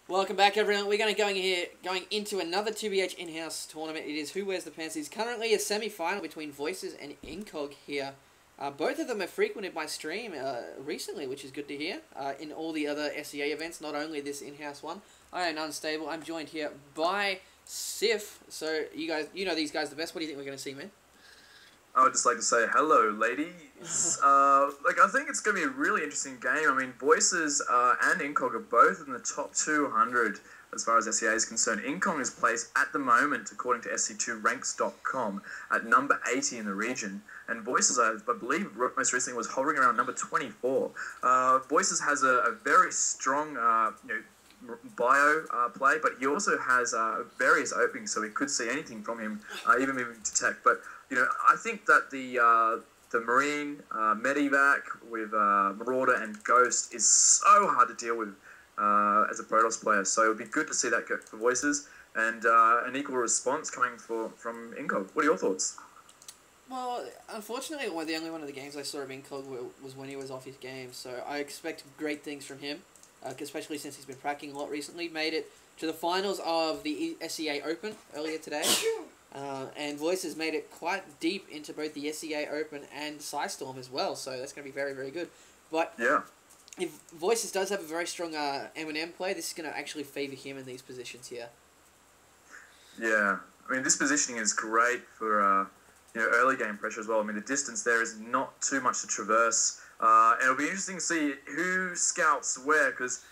Welcome back, everyone. We're going into another 2BH in-house tournament. It is Who Wears the Pants. It's currently a semi-final between Voices and Incog here. Both of them have frequented my stream recently, which is good to hear. In all the other SEA events, not only this in-house one. I am Unstable. I'm joined here by Sif. So you know these guys the best. What do you think we're going to see, man? I would just like to say hello, ladies. I think it's going to be a really interesting game. I mean, Voices and Incog are both in the top 200 as far as SEA is concerned. Incog is placed at the moment, according to SC2ranks.com, at number 80 in the region. And Voices, I believe, most recently was hovering around number 24. Voices has a very strong, bio play, but he also has various openings, so we could see anything from him, even moving to tech. But I think that the Marine Medivac with Marauder and Ghost is so hard to deal with as a Protoss player. So it would be good to see that go for Voices and an equal response coming from Incog. What are your thoughts? Well, unfortunately, the only one of the games I saw of Incog was when he was off his game. So I expect great things from him, especially since he's been practicing a lot recently. Made it to the finals of the SEA Open earlier today. And Voices made it quite deep into both the SEA Open and Psystorm as well, so that's going to be very, very good. But yeah, if Voices does have a very strong M&M play, this is going to actually favour him in these positions here. Yeah, I mean, this positioning is great for early game pressure as well. I mean, the distance there is not too much to traverse, and it'll be interesting to see who scouts where, because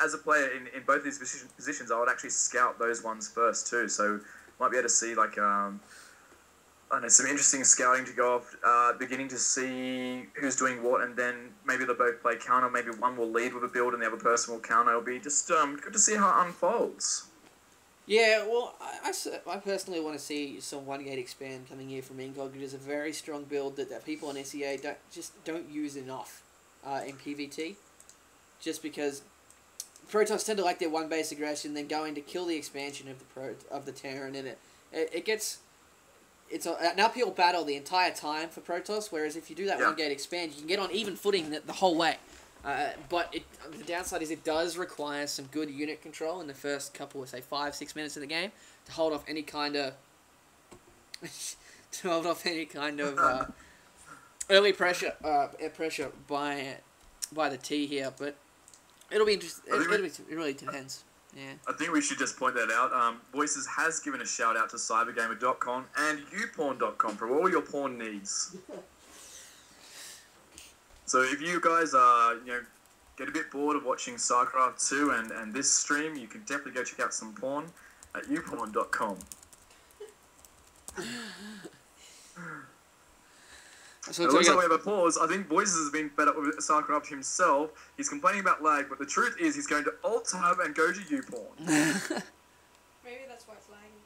as a player in both these positions, I would actually scout those ones first too, so might be able to see some interesting scouting to go off, beginning to see who's doing what, and then maybe they'll both play counter. Maybe one will lead with a build and the other person will counter. It'll be just good to see how it unfolds. Yeah, well, I personally want to see some 1-gate expand coming here from Incog. It is a very strong build that people in SEA don't use enough in PvT, just because Protoss tend to like their one base aggression, then going to kill the expansion of the Terran, and it's an uphill battle the entire time for Protoss. Whereas if you do that 1-gate expand, you can get on even footing the whole way. But the downside is it does require some good unit control in the first couple of, say, 5-6 minutes of the game to hold off any kind of early pressure by the T here, but. It'll be interesting. It really depends. Yeah. I think we should just point that out. Voices has given a shout out to cybergamer.com and uporn.com for all your porn needs. So if you guys get a bit bored of watching StarCraft 2 and this stream, you can definitely go check out some porn at uporn.com. So it looks like we have a pause. I think Voices has been fed up with StarCraft himself. He's complaining about lag, but the truth is he's going to alt-tab and go to YouPorn. Maybe that's why it's lagging.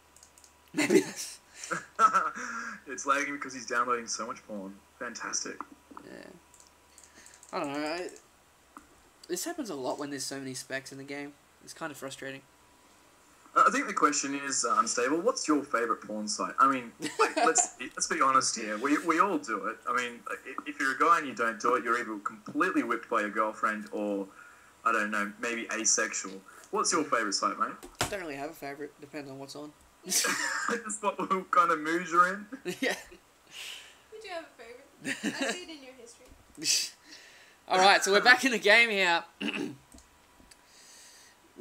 Maybe that's... It's lagging because he's downloading so much porn. Fantastic. Yeah. I don't know. This happens a lot when there's so many specs in the game. It's kind of frustrating. I think the question is, Unstable, what's your favourite porn site? I mean, let's be honest here. We all do it. I mean, if you're a guy and you don't do it, you're either completely whipped by your girlfriend or, I don't know, maybe asexual. What's your favourite site, mate? I don't really have a favourite. Depends on what's on. Just what kind of mood you're in? Yeah. We do have a favourite. I see it in your history. Alright, so we're back in the game here.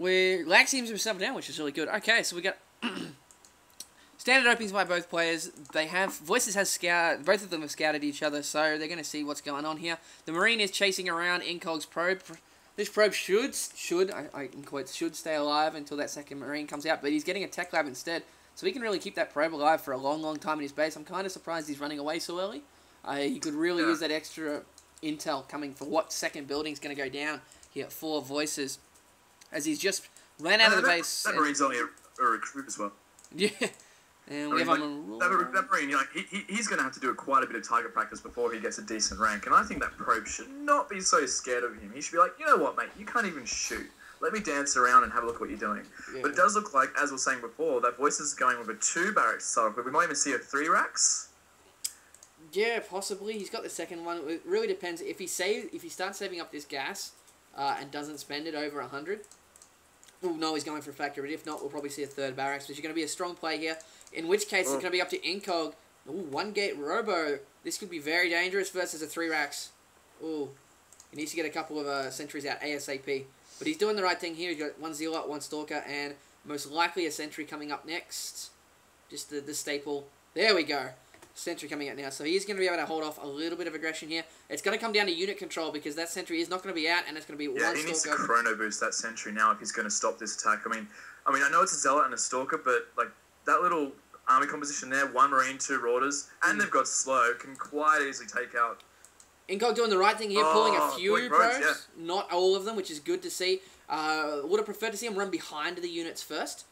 Lag seems to be stepping down, which is really good. Okay, so we got standard openings by both players. Voices has scouted, both of them have scouted each other, so they're going to see what's going on here. The Marine is chasing around Incog's probe. This probe should stay alive until that second Marine comes out, but he's getting a tech lab instead, so he can really keep that probe alive for a long, long time in his base. I'm kind of surprised he's running away so early. He could really use that extra intel coming for what second building's going to go down here for Voices. As he's just ran out of the base. That Marine's only a recruit as well. Yeah. And we have him that Marine, he's going to have to do quite a bit of target practice before he gets a decent rank. And I think that probe should not be so scared of him. He should be like, you know what, mate, you can't even shoot. Let me dance around and have a look at what you're doing. Yeah. But it does look like, as we were saying before, that Voices is going with a 2 barracks to start off with. We might even see a 3 racks. Yeah, possibly. He's got the second one. It really depends. If he starts saving up this gas and doesn't spend it over 100, Well, no, he's going for a factory, but if not, we'll probably see a third barracks, which is going to be a strong play here, in which case it's going to be up to incog. Ooh, 1 gate robo. This could be very dangerous versus a 3 racks. Ooh, he needs to get a couple of sentries out ASAP. But he's doing the right thing here. He's got 1 zealot, 1 stalker, and most likely a sentry coming up next. Just the staple. There we go. Sentry coming out now. So he's going to be able to hold off a little bit of aggression here. It's going to come down to unit control because that sentry is not going to be out, and it's going to be 1 stalker. Yeah, he needs to chrono boost that sentry now if he's going to stop this attack. I mean, I know it's a zealot and a stalker, but like that little army composition there, 1 marine, 2 marauders, and they've got slow, can quite easily take out. Incog doing the right thing here, pulling a few probes, yeah. not all of them, which is good to see. Would have preferred to see him run behind the units first,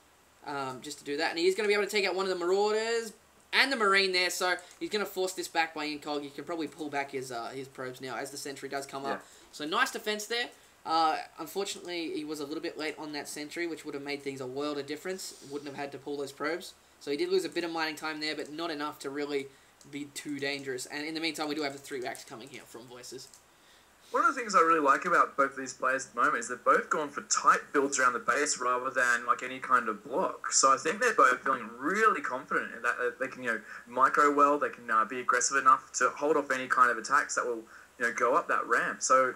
just to do that. And he's going to be able to take out one of the marauders and the marine there, so he's going to force this back by Incog. He can probably pull back his probes now as the sentry does come up. So nice defense there. Unfortunately, he was a little bit late on that sentry, which would have made things a world of difference. Wouldn't have had to pull those probes. So he did lose a bit of mining time there, but not enough to really be too dangerous. And in the meantime, we do have the 3 racks coming here from Voices. One of the things I really like about both of these players at the moment is they've both gone for tight builds around the base rather than like any kind of block. So I think they're both feeling really confident in that they can, micro well, they can be aggressive enough to hold off any kind of attacks that will, go up that ramp. So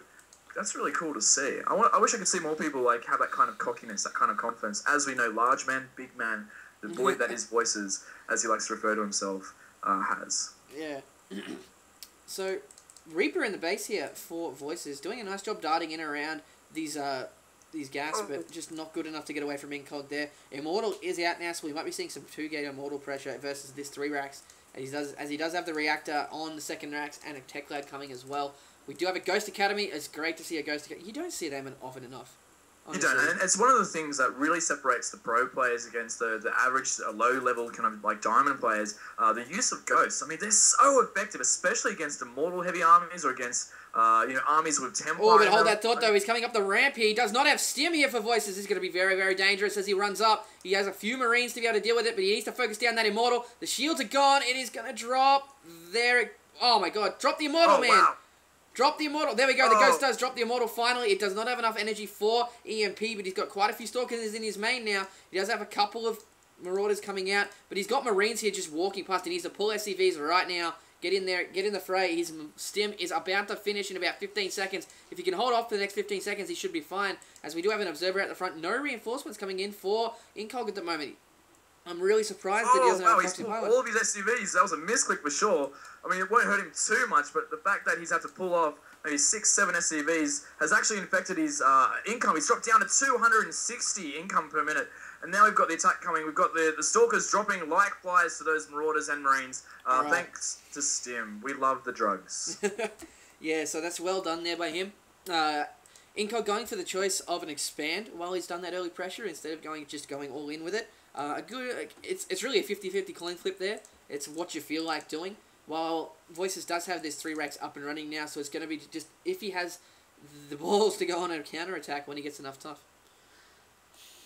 that's really cool to see. I wish I could see more people like have that kind of cockiness, that kind of confidence. As we know, large man, big man, the boy that is Voices, as he likes to refer to himself, has. Yeah. So Reaper in the base here for Voices, doing a nice job darting in around these gaps, but just not good enough to get away from Incog there. Immortal is out now, so we might be seeing some 2-gate Immortal pressure versus this 3 racks, as he does have the reactor on the 2nd racks and a Tech Lad coming as well. We do have a Ghost Academy. It's great to see a Ghost Academy. You don't see them often enough. Honestly. You don't, and it's one of the things that really separates the pro players against the average low-level kind of like diamond players. The use of ghosts. I mean, they're so effective, especially against immortal-heavy armies or against armies with Templar. Oh, but hold that thought though. He's coming up the ramp here. He does not have stim here for Voices. This is going to be very, very dangerous as he runs up. He has a few marines to be able to deal with it, but he needs to focus down that immortal. The shields are gone. It is going to drop there. Oh my God! Drop the immortal, man. Wow. Drop the Immortal. There we go. The Ghost does drop the Immortal finally. It does not have enough energy for EMP, but he's got quite a few Stalkers in his main now. He does have a couple of Marauders coming out, but he's got Marines here just walking past. He needs to pull SCVs right now. Get in there. Get in the fray. His stim is about to finish in about 15 seconds. If he can hold off for the next 15 seconds, he should be fine. As we do have an Observer at the front. No reinforcements coming in for Incog at the moment. I'm really surprised that he doesn't have a proxy pilot. All of his SCVs, that was a misclick for sure. I mean, it won't hurt him too much, but the fact that he's had to pull off maybe 6-7 SCVs has actually infected his income. He's dropped down to 260 income per minute. And now we've got the attack coming. We've got the Stalkers dropping like flies to those Marauders and Marines. Right. Thanks to Stim. We love the drugs. Yeah, so that's well done there by him. Incog going for the choice of an expand while he's done that early pressure instead of just going all in with it. It's really a 50-50 coin flip there. It's what you feel like doing. While Voices does have this 3 racks up and running now, so it's going to be just if he has the balls to go on a counter attack when he gets enough tough.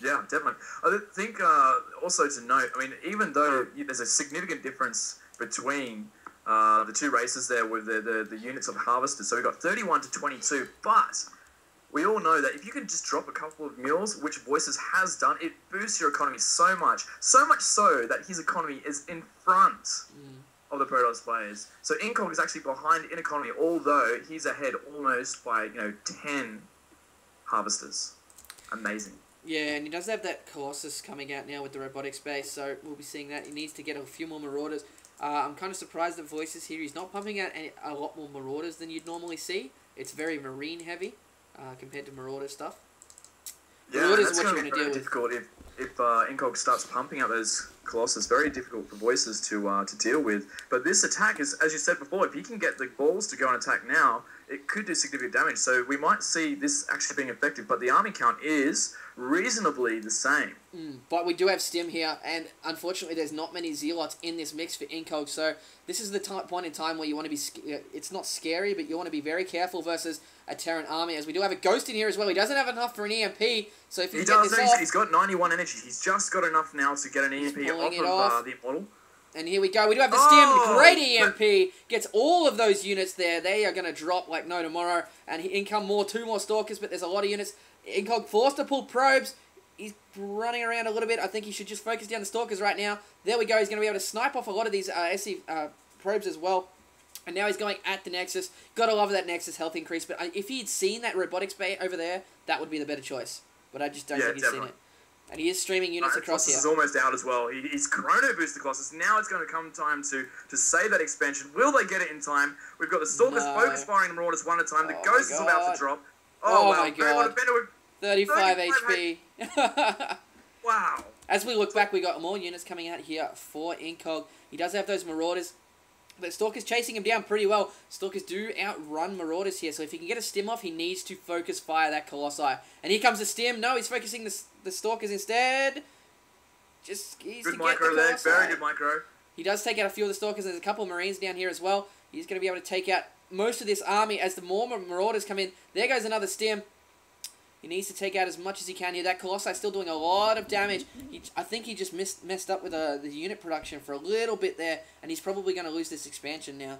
Yeah, definitely. I think also to note, I mean, even though there's a significant difference between the 2 races there with the units of harvesters, so we've got 31 to 22, but we all know that if you can just drop a couple of mules, which Voices has done, it boosts your economy so much so that his economy is in front of the Protoss players. So Incog is actually behind in economy, although he's ahead almost by 10 harvesters. Amazing. Yeah, and he does have that Colossus coming out now with the robotics base, so we'll be seeing that. He needs to get a few more Marauders. I'm kind of surprised that Voices here, he's not pumping out a lot more Marauders than you'd normally see. It's very Marine heavy compared to Marauder stuff. Yeah, Marauders that's going to be very difficult if Incog starts pumping out those Colossus. Very difficult for Voices to deal with. But this attack is, as you said before, if he can get the balls to go and attack now, it could do significant damage. So we might see this actually being effective, but the army count is reasonably the same. But we do have Stim here, and unfortunately there's not many Zealots in this mix for Incog, so this is the point in time where you want to be, it's not scary, but you want to be very careful versus a Terran army, as we do have a Ghost in here as well. He doesn't have enough for an EMP, so if you get this off... He's got 91 energy. He's just got enough now to get an EMP off of the Immortal. And here we go. We do have the Stim. Great EMP. Gets all of those units there. They are going to drop like no tomorrow. And in come 2 more Stalkers, but there's a lot of units. Incog forced to pull probes. He's running around a little bit. I think he should just focus down the Stalkers right now. There we go. He's going to be able to snipe off a lot of these SC probes as well. And now he's going at the Nexus. Gotta love that Nexus health increase. But if he'd seen that robotics bay over there, that would be the better choice. But I just don't think he's seen it. And he is streaming units across here. Colossus is almost out as well. He's chrono boosted Colossus. Now it's going to come time to save that expansion. Will they get it in time? We've got the Stalkers focus firing the Marauders one at a time. The Ghost is about to drop. Oh my god. 35 HP. Wow. As we look back, we got more units coming out here for Incog. He does have those Marauders. But Stalker's chasing him down pretty well. Stalkers do outrun Marauders here. So if he can get a stim off, he needs to focus fire that Colossi. And here comes the stim. No, he's focusing the Stalkers instead. Just he's good to micro get the there. Very good micro. He does take out a few of the Stalkers. There's a couple of Marines down here as well. He's going to be able to take out most of this army as the more Marauders come in. There goes another stim. He needs to take out as much as he can here. That Colossi is still doing a lot of damage. I think he just messed up with the unit production for a little bit there, and he's probably going to lose this expansion now.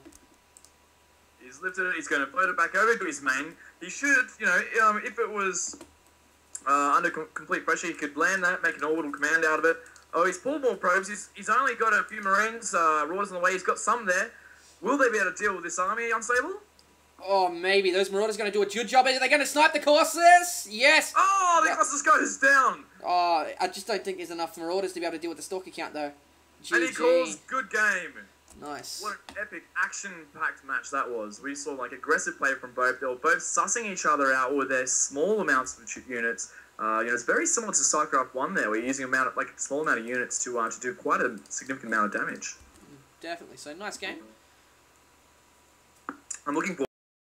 He's lifted it. He's going to float it back over to his main. He should, you know, if it was under complete pressure, he could land that, make an orbital command out of it. Oh, he's pulled more probes. He's only got a few Marines, Raws on the way. He's got some there. Will they be able to deal with this army unstable? Oh, maybe. Those Marauders going to do a good job. Are they going to snipe the Colossus? Yes! Oh, the Colossus goes down! Oh, I just don't think there's enough Marauders to be able to deal with the Stalker count, though. GG. And he calls good game. Nice. What an epic, action-packed match that was. We saw, like, aggressive play from both. They were both sussing each other out with their small amounts of units. You know, it's very similar to StarCraft 1 there. We're using a small amount of units to do quite a significant amount of damage. Definitely. So, nice game. I'm looking forward